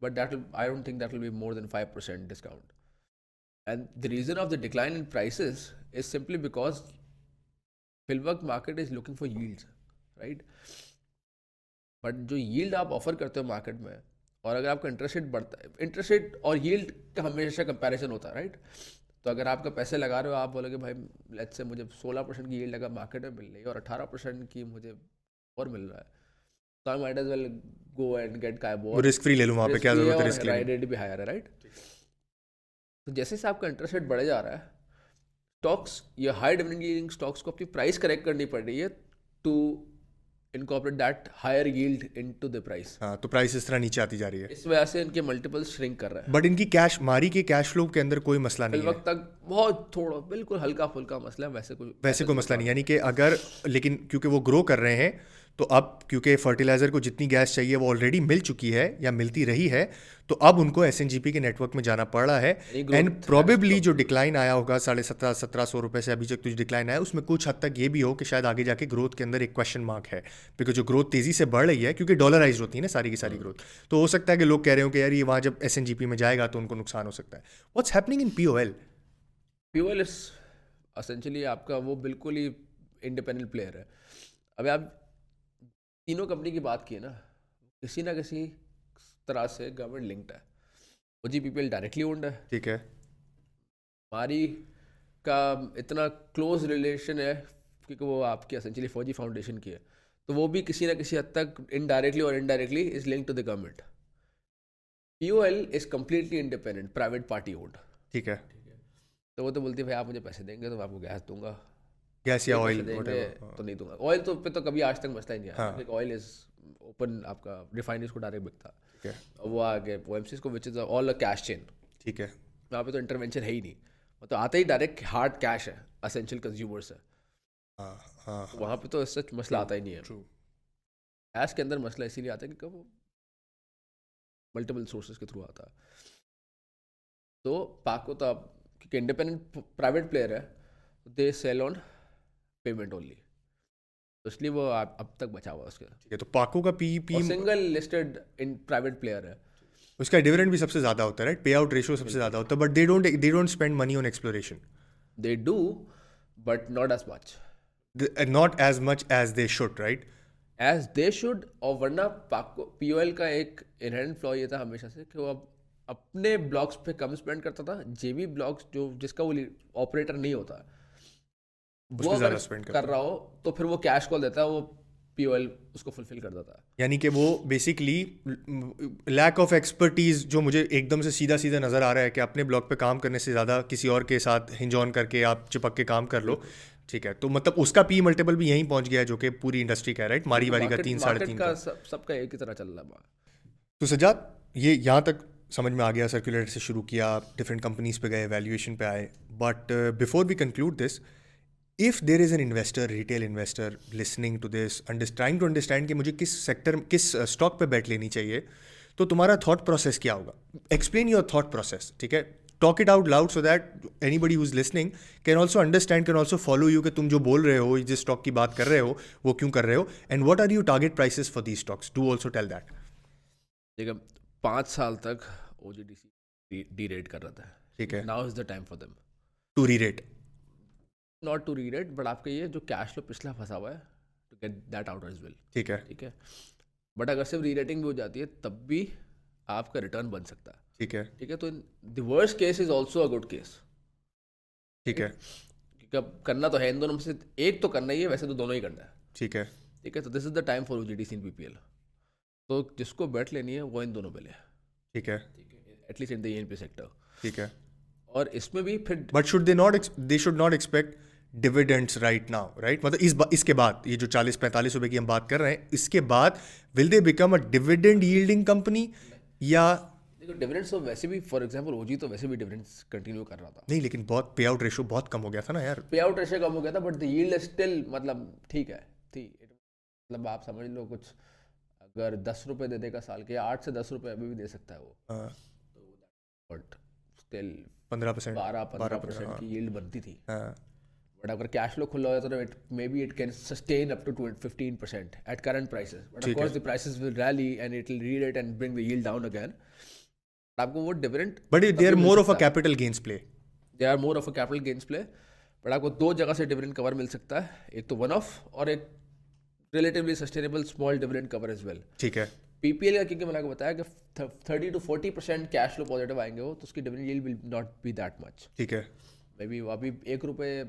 but that I don't think that will be more than 5% discount. And the reason of the decline in prices is simply because फिलवर्क market is looking for yields, right? But जो यील्ड आप ऑफर करते हो मार्केट में, और अगर आपका इंटरेस्ट रेट बढ़ता है, इंटरेस्ट रेट और यील्ड का हमेशा कंपैरिजन होता है, राइट? तो अगर आपका पैसे लगा रहे हो, आप बोलोगे भाई लेट्स से मुझे 16% की यील्ड अगर मार्केट में मिल रही है और 18% की मुझे और मिल रहा है, तो I might as well go and get KIBOR, risk free ले लूँ, वहाँ पे क्या जरूरत है रिस्क लेने की? रेट भी हायर है, राइट? तो जैसे से आपका इंटरेस्ट रेट बढ़े जा रहा है, स्टॉक्स या हाई डिविडेंड यील्डिंग स्टॉक्स को अपनी प्राइस करेक्ट करनी पड़ रही है to incorporate that higher yield into the price. हाँ, तो प्राइस इस तरह नीचे आती जा रही है, इस वजह से इनके मल्टीपल श्रिंक कर रहे हैं। बट इनकी मारी के कैश फ्लो के अंदर कोई मसला नहीं फिल है, वक्त तक बहुत थोड़ा बिल्कुल हल्का फुल्का मसला है, वैसे कोई मसला नहीं, यानी कि अगर, लेकिन क्योंकि वो ग्रो कर रहे हैं, तो अब क्योंकि फर्टिलाइजर को जितनी गैस चाहिए वो ऑलरेडी मिल चुकी है या मिलती रही है, तो अब उनको एसएनजीपी के नेटवर्क में जाना पड़ रहा है, एंड प्रोबेबली जो डिक्लाइन आया होगा 1700-1700 रुपये से अभी तक कुछ डिक्लाइन आया, उसमें कुछ हद तक ये भी हो कि शायद आगे जाके ग्रोथ के अंदर एक क्वेश्चन मार्क है, बिकॉज जो ग्रोथ तेज़ी से बढ़ रही है क्योंकि डॉलराइज होती है ना सारी की सारी ग्रोथ, तो हो सकता है कि लोग कह रहे हो कि यार ये वहाँ जब एसएनजीपी में जाएगा तो उनको नुकसान हो सकता है। What's happening in POL? POL is essentially आपका वो बिल्कुल ही इंडिपेंडेंट प्लेयर है। अभी आप तीनों कंपनी की बात की है ना, किसी ना किसी तरह से गवर्नमेंट लिंक्ड है। ओजीपीपीएल डायरेक्टली ओन्ड है, ठीक है, मारी का इतना क्लोज रिलेशन है क्योंकि वो आपकी एसेंशियली फौजी फाउंडेशन की है, तो वो भी किसी ना किसी हद तक इनडायरेक्टली और indirectly is link to the government. POL is completely independent, private party owned, ठीक है, तो वो तो बोलती है भाई आप मुझे पैसे देंगे तो मैं आपको गैस दूंगा, गैस या ऑयल देंगे तो नहीं दूंगा। ऑयल तो पे तो कभी आज तक मसला ही नहीं आया, ऑयल इज ओपन, आपका रिफाइनरीज को डायरेक्ट बिकता, ठीक है, वो आगे ओएमसीज को which is all a cash chain, ठीक है, वहाँ पे तो इंटरवेंशन है ही नहीं, मतलब आते ही डायरेक्ट हार्ड कैश है, एसेंशियल कंज्यूमर्स है, वहाँ पे तो सच मसला आता ही नहीं है। कैश के अंदर मसला इसीलिए आता है क्योंकि वो मल्टीपल सोर्सेज के थ्रू आता है। तो पाको तो अब क्योंकि इंडिपेंडेंट प्राइवेट प्लेयर है, they sell on payment only, तो इसलिए वो अब तक बचा हुआ उसके। ठीक है, तो पाको का P single listed in private player है, उसका डिविडेंड भी सबसे ज़्यादा होता है, राइट? पे आउट रेशियो सबसे ज़्यादा होता है, but they don't spend money on exploration. They do but not as much, not as much as they should, right? As they should, और वरना पीओएल का एक इनहेरेंट फ्लॉ ये था हमेशा से कि वो अब अपने ब्लॉक्स पे कम स्पेंड करता था। जेबी ब्लॉक्स जो जिसका वो ऑपरेटर नहीं होता, वो उसमें अगर ज़्यादा स्पेंड कर करता रहा हो तो फिर वो कैश कॉल देता है, वो पीओएल उसको फुलफिल कर देता है। यानी कि वो बेसिकली लैक ऑफ एक्सपर्टीज जो मुझे एकदम से सीधा सीधा नज़र आ रहा है कि अपने ब्लॉक पे काम करने से ज़्यादा किसी और के साथ हिंज ऑन करके आप चिपक के काम कर लो। ठीक है, तो मतलब उसका पी मल्टीपल भी यहीं पहुंच गया है जो कि पूरी इंडस्ट्री का है, राइट? मारी वारी का 3 साढ़े 3 का का। सबका एक ही तरह चल रहा है। तो सज्जाद, ये यहाँ तक समझ में आ गया, सर्कुलर से शुरू किया, डिफरेंट कंपनीज पे गए, वैल्यूएशन पे आए, but before we conclude this, if there is an investor, retail investor listening to this, trying to understand कि मुझे किस सेक्टर, किस स्टॉक पे बैठ लेनी चाहिए, तो तुम्हारा थॉट प्रोसेस क्या होगा? एक्सप्लेन योर थॉट प्रोसेस, ठीक है? Talk it out loud so that anybody who is listening can also understand, can also follow you कि तुम जो बोल रहे हो, जिस स्टॉक की बात कर रहे हो, वो क्यों कर रहे हो, and what are you target prices for these stocks? Do also tell that. देखिए 5 साल तक ओजीडीसी डी रेट कर रहा था, ठीक है, now is the time for them to rerate, not to rerate, but आपका ये जो कैश फ्लो पिछला फंसा हुआ है to get that out as well. ठीक है, ठीक है, बट अगर सिर्फ री रेटिंग भी हो जाती है तब भी आपका रिटर्न बन सकता है। ठीक है, ठीक है, तो the worst case is also a good case. ठीक है, क्योंकि अब करना तो है, इन दोनों में से एक तो करना ही है, वैसे तो दोनों ही करना है। ठीक है, ठीक है, तो this is the time for OGDC in PPL. तो जिसको बैठ लेनी है वो इन दोनों पे ले, ठीक है, at least in the ENP sector. ठीक है। और इसमें भी फिर but should they not, they should not expect dividends right now, right? मतलब इसके बाद ये जो 40-45 रुपए की हम बात कर रहे हैं, इसके बाद will they become a dividend yielding company? या देखो डिविडेंड्स तो वैसे भी, फॉर एग्जांपल ओजी तो वैसे भी डिविडेंड्स कंटिन्यू कर रहा था। नहीं, लेकिन बहुत पे आउट रेशो बहुत कम हो गया था ना यार। पे आउट रेशियो कम हो गया था, बट द यील्ड स्टिल मतलब ठीक है थी। मतलब आप समझ लो कुछ, अगर 10 रुपये दे देगा साल के, 8 से 10 रुपये अभी भी दे सकता है वो, हाँ, बट स्टिल 15%, 12-15% की यील्ड बनती थी। हाँ, बट अगर कैश फ्लो खुला हो तो it may be it can sustain up to 15% at current prices, but of course the prices will rally and it will read it and bring the yield down again. आपको वो dividend, but they are more of a capital gains play. They are more of a capital gains play, but आपको दो जगह से डिविडेंड कवर मिल सकता है, एक तो वन ऑफ और एक relatively sustainable small dividend cover as well. ठीक है, पीपीएल का, क्योंकि मैंने आपको बताया कि 30 to 40% कैश फ्लो पॉजिटिव आएंगे हो, तो उसकी dividend yield will not be that much. ठीक है, मे बी अभी 1 रुपये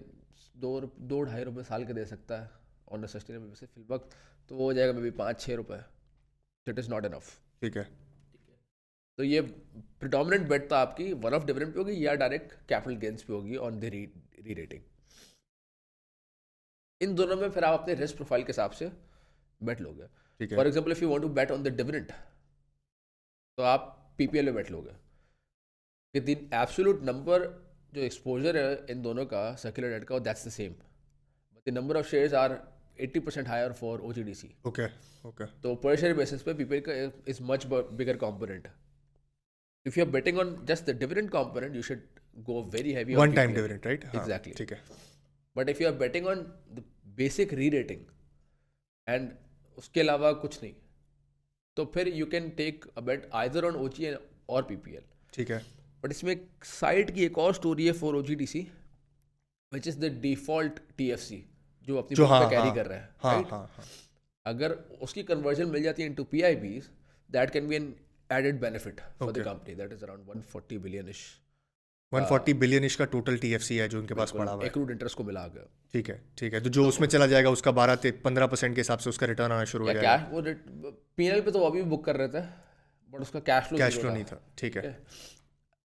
2-2.5 रुपये साल के दे सकता है ऑन अ सस्टेनेबल बेसिस फिल वक्त, तो वो हो जाएगा मे बी 5-6 रुपये। It is not enough. ठीक है, तो ये प्रिडोमिनेंट बेट तो आपकी वन ऑफ डिविडेंड पे होगी या डायरेक्ट कैपिटल गेन्स पे होगी ऑन द री रेटिंग। इन दोनों में फिर आप अपने रिस्क प्रोफाइल के हिसाब से बेट लोगे। ठीक फॉर है, example if you want to bet on the dividend, तो आप पीपीएल में बैठ लोगे कि द एब्सोल्यूट नंबर जो एक्सपोजर है इन दोनों का सर्कुलर डेट का, that's the same, but the number of shares are 80% higher for ओजीडीसी। ओके, ओके, तो पर शेयर बेसिस पे पीपीएल का is much bigger component. If you are betting on just the dividend component, you should go very heavy one time dividend, right? Exactly. ठीक है, but if you are betting on the basic rerating and उसके अलावा कुछ नहीं, तो फिर you can take a bet either on OG और पीपीएल। ठीक है, बट इसमें साइट की एक और स्टोरी है for OGDC, which is the default TFC जो अपनी जो बुक हाँ, पे कैरी हाँ, कर रहा है, हाँ, राइट? हाँ, हाँ, अगर उसकी कन्वर्जन मिल जाती है into PIBs, that can be an added benefit for the Okay. Company, that is around 140 billion ish 140 billion का टोटल टीएफसी है जो उनके पास पड़ा हुआ है। एक्रूड इंटरेस्ट को मिला के। ठीक है, ठीक है, तो जो उसमें चला जाएगा उसका 12-15% के हिसाब से उसका रिटर्न आना शुरू हो या जाएगा। कैश वो पीएनएल पे तो वो अभी भी बुक कर रहे थे, बट उसका कैश फ्लो कैश फ्लो नहीं था, ठीक है,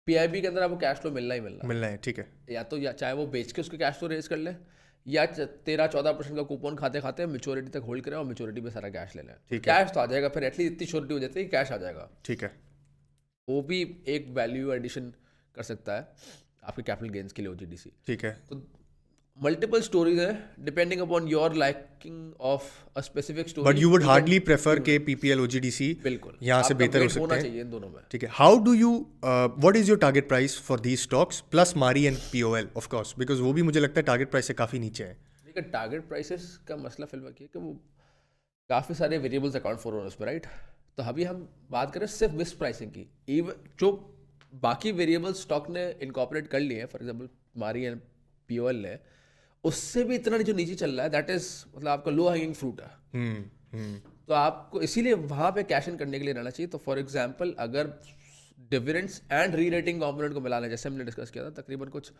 पीआईबी के अंदर आपको कैश फ्लो मिलना ही मिलना, मिलना है, ठीक है, या चाहे वो बेच के उसके कैश फ्लो रेज कर ले, या 13-14% का कूपन खाते खाते मेच्योरिटी तक होल्ड करें और मेच्योरिटी पे सारा कैश ले लें। ठीक है, कैश तो आ जाएगा, फिर एटलीस्ट इतनी श्योरिटी हो जाती है कि कैश आ जाएगा। ठीक है, वो भी एक वैल्यू एडिशन कर सकता है आपके कैपिटल गेन्स के लिए ओजीडीसी। ठीक है, तो मल्टीपल स्टोरीज है depending upon your liking of a specific story, but you would hardly prefer के पीपीएल ओजीडीसी बिल्कुल यहाँ से आपका बेहतर हो weight सकते होना हैं। चाहिए इन दोनों में। ठीक है, how do you, what is your target price for these stocks plus Mari and POL of course, because वो भी मुझे लगता है टारगेट प्राइस से काफ़ी नीचे है। लेकिन टारगेट प्राइसेस का मसला फिलहाल ये है कि वो काफ़ी सारे वेरिएबल्स अकाउंट फॉर उस पर, राइट? तो अभी हम बात करें सिर्फ मिस प्राइसिंग की, इवन जो बाकी वेरिएबल्स स्टॉक ने इनकॉर्पोरेट कर लिए हैं, फॉर एग्जांपल मारी एंड पीओएल ने, उससे भी इतना जो नीचे चल रहा है, दैट इज मतलब आपका लो हैंगिंग फ्रूट है। तो आपको इसीलिए वहाँ पे कैश इन करने के लिए रहना चाहिए। तो फॉर एग्जांपल अगर dividends and re rating component को मिलाना है, जैसे हमने डिस्कस किया था, तकरीबन कुछ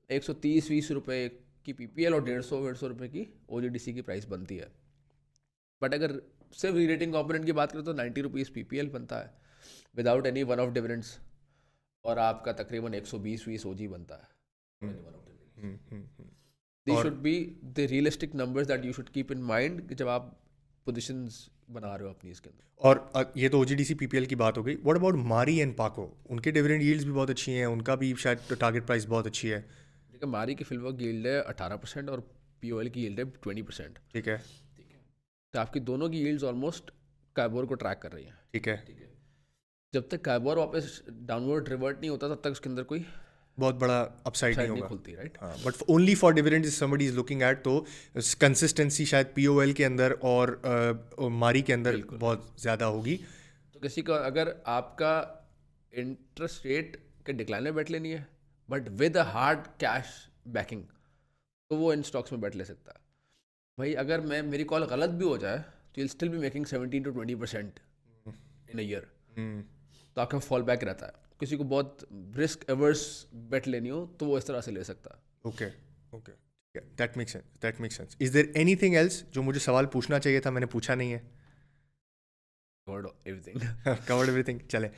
130-120 रुपए की पीपीएल और 150-150 रुपए की ओजीडीसी की प्राइस बनती है। बट अगर सिर्फ री रेटिंग कॉम्पोनेंट की बात करें तो 90 रुपीज़ पीपीएल बनता है without any one of dividends, और आपका तकरीबन 120-120 ओजी बनता है। These should be the realistic numbers that you should keep in mind जब आप पोजीशंस बना रहे हो अपनी इसके अंदर। और ये तो ओजीडीसी पीपीएल की बात हो गई। व्हाट अबाउट मारी एंड पाको? उनके डिविडेंड यील्ड्स भी बहुत अच्छी हैं, उनका भी शायद टारगेट प्राइस बहुत अच्छी है। देखिए मारी की फिलवक यील्ड है 18% और पीओएल की यील्ड है 20%। ठीक है, तो आपकी दोनों की यील्ड्स ऑलमोस्ट काइबोर को ट्रैक कर रही हैं। ठीक है। जब तक काइबोर वापस डाउनवर्ड रिवर्ट नहीं होता तब तक उसके अंदर कोई बहुत बड़ा अपसाइड नहीं साइड नहीं होगा। खुलती, राइट? हाँ, but only for dividend is somebody is looking at, तो कंसिस्टेंसी शायद पीओएल के अंदर और मारी के अंदर बहुत ज़्यादा होगी। तो किसी का अगर आपका इंटरेस्ट रेट के डिक्लाइन में बैठ लेनी है but with a hard cash banking, तो वो इन स्टॉक्स में बैठ ले सकता है। भाई अगर मेरी कॉल गलत भी हो जाए तो you'll still be making 17-20% in a year, तो आपका फॉल बैक रहता है। किसी को बहुत रिस्क एवर्स बेट लेनी हो तो वो इस तरह से ले सकता है। Okay okay, that makes sense, that makes sense. Is there anything else जो मुझे सवाल पूछना चाहिए था मैंने पूछा नहीं है? Covered everything. चले,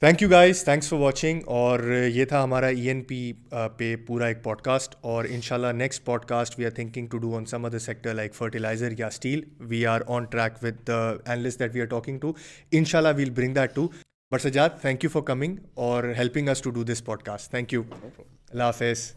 thank you guys, thanks for watching. और ये था हमारा ईएनपी पे पूरा एक पॉडकास्ट, और इंशाल्लाह next podcast we are thinking to do on some other sector like fertiliser या steel. We are on track with the analyst that we are talking to. इंशाल्लाह we'll bring that to. But Sajjad, thank you for coming और helping us to do this podcast. Thank you. अल्लाह हाफिज़।